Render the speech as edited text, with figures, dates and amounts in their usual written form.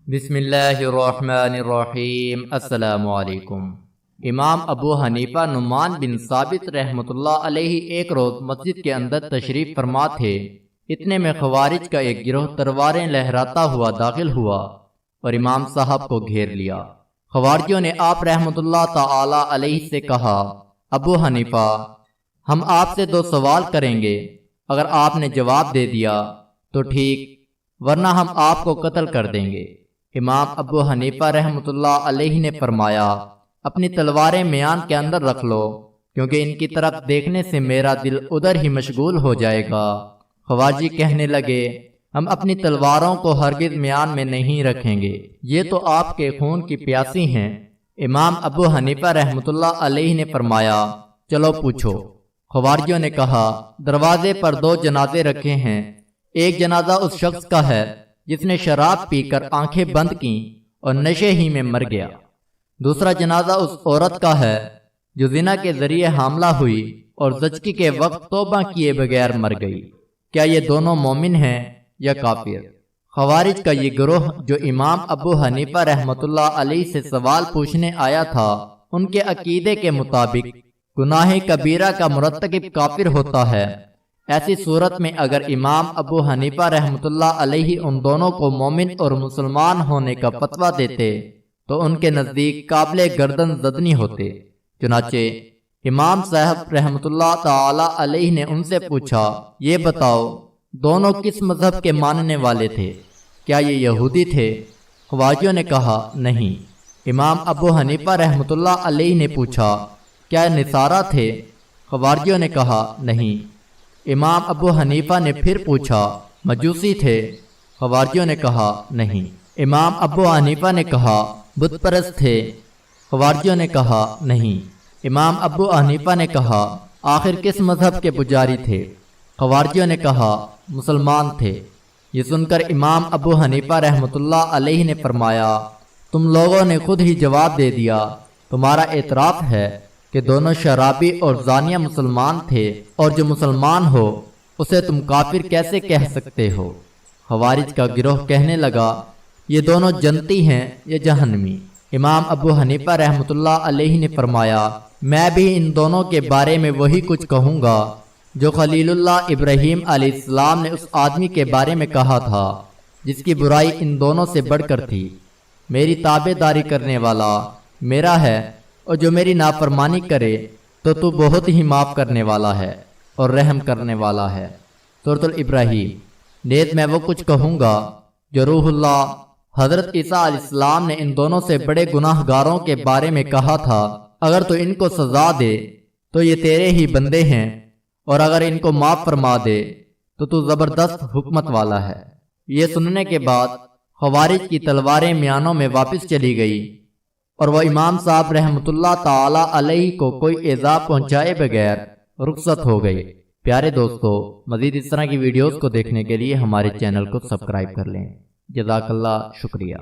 بسم اللہ الرحمن الرحیم۔ السلام علیکم۔ امام ابو حنیفہ نعمان بن ثابت رحمۃ اللہ علیہ ایک روز مسجد کے اندر تشریف فرما تھے۔ اتنے میں خوارج کا ایک گروہ تلواریں لہراتا ہوا داخل ہوا اور امام صاحب کو گھیر لیا۔ خوارجوں نے آپ رحمۃ اللہ تعالی علیہ سے کہا، ابو حنیفہ، ہم آپ سے 2 سوال کریں گے، اگر آپ نے جواب دے دیا تو ٹھیک، ورنہ ہم آپ کو قتل کر دیں گے۔ امام ابو حنیفہ رحمۃ اللہ علیہ نے فرمایا، اپنی تلواریں میان کے اندر رکھ لو، کیونکہ ان کی طرف دیکھنے سے میرا دل ادھر ہی مشغول ہو جائے گا۔ خوارجی کہنے لگے، ہم اپنی تلواروں کو ہرگز میان میں نہیں رکھیں گے، یہ تو آپ کے خون کی پیاسی ہیں۔ امام ابو حنیفہ رحمۃ اللہ علیہ نے فرمایا، چلو پوچھو۔ خوارجیوں نے کہا، دروازے پر 2 جنازے رکھے ہیں، ایک جنازہ اس شخص کا ہے جس نے شراب پی کر آنکھیں بند کیں اور نشے ہی میں مر گیا، دوسرا جنازہ اس عورت کا ہے جو زنا کے ذریعے حاملہ ہوئی اور زچگی کے وقت توبہ کیے بغیر مر گئی، کیا یہ دونوں مومن ہیں یا کافر؟ خوارج کا یہ گروہ جو امام ابو حنیفہ رحمۃ اللہ علیہ سے سوال پوچھنے آیا تھا، ان کے عقیدے کے مطابق گناہ کبیرہ کا مرتکب کافر ہوتا ہے۔ ایسی صورت میں اگر امام ابو حنیفہ رحمۃ اللہ علیہ ان دونوں کو مومن اور مسلمان ہونے کا فتویٰ دیتے تو ان کے نزدیک قابل گردن زدنی ہوتے۔ چنانچہ امام صاحب رحمۃ اللہ تعالی علیہ نے ان سے پوچھا، یہ بتاؤ دونوں کس مذہب کے ماننے والے تھے؟ کیا یہ یہودی تھے؟ خوارجیوں نے کہا، نہیں۔ امام ابو حنیفہ رحمۃ اللہ علیہ نے پوچھا، کیا نصارہ تھے؟ خوارجیوں نے کہا، نہیں۔ امام ابو حنیفہ نے پھر پوچھا، مجوسی تھے؟ خوارجیوں نے کہا، نہیں۔ امام ابو حنیفہ نے کہا، بت پرست تھے؟ خوارجیوں نے کہا، نہیں۔ امام ابو حنیفہ نے کہا، آخر کس مذہب کے پجاری تھے؟ خوارجیوں نے کہا، مسلمان تھے۔ یہ سن کر امام ابو حنیفہ رحمۃ اللہ علیہ نے فرمایا، تم لوگوں نے خود ہی جواب دے دیا، تمہارا اعتراف ہے کہ دونوں شرابی اور زانیہ مسلمان تھے، اور جو مسلمان ہو اسے تم کافر کیسے کہہ سکتے ہو؟ خوارج کا گروہ کہنے لگا، یہ دونوں جنتی ہیں یا جہنمی؟ امام ابو حنیفہ رحمۃ اللہ علیہ نے فرمایا، میں بھی ان دونوں کے بارے میں وہی کچھ کہوں گا جو خلیل اللہ ابراہیم علیہ السلام نے اس آدمی کے بارے میں کہا تھا جس کی برائی ان دونوں سے بڑھ کر تھی۔ میری تابع داری کرنے والا میرا ہے، اور جو میری نافرمانی کرے تو بہت ہی معاف کرنے والا ہے اور رحم کرنے والا ہے۔ سورۃ الابراہیم۔ نیز میں وہ کچھ کہوں گا جو روح اللہ حضرت عیسیٰ علیہ السلام نے ان دونوں سے بڑے گناہ گاروں کے بارے میں کہا تھا، اگر تو ان کو سزا دے تو یہ تیرے ہی بندے ہیں، اور اگر ان کو معاف فرما دے تو زبردست حکمت والا ہے۔ یہ سننے کے بعد خوارج کی تلواریں میانوں میں واپس چلی گئی اور وہ امام صاحب رحمۃ اللہ تعالی علیہ کو کوئی ایذا پہنچائے بغیر رخصت ہو گئے۔ پیارے دوستو، مزید اس طرح کی ویڈیوز کو دیکھنے کے لیے ہمارے چینل کو سبسکرائب کر لیں۔ جزاک اللہ، شکریہ۔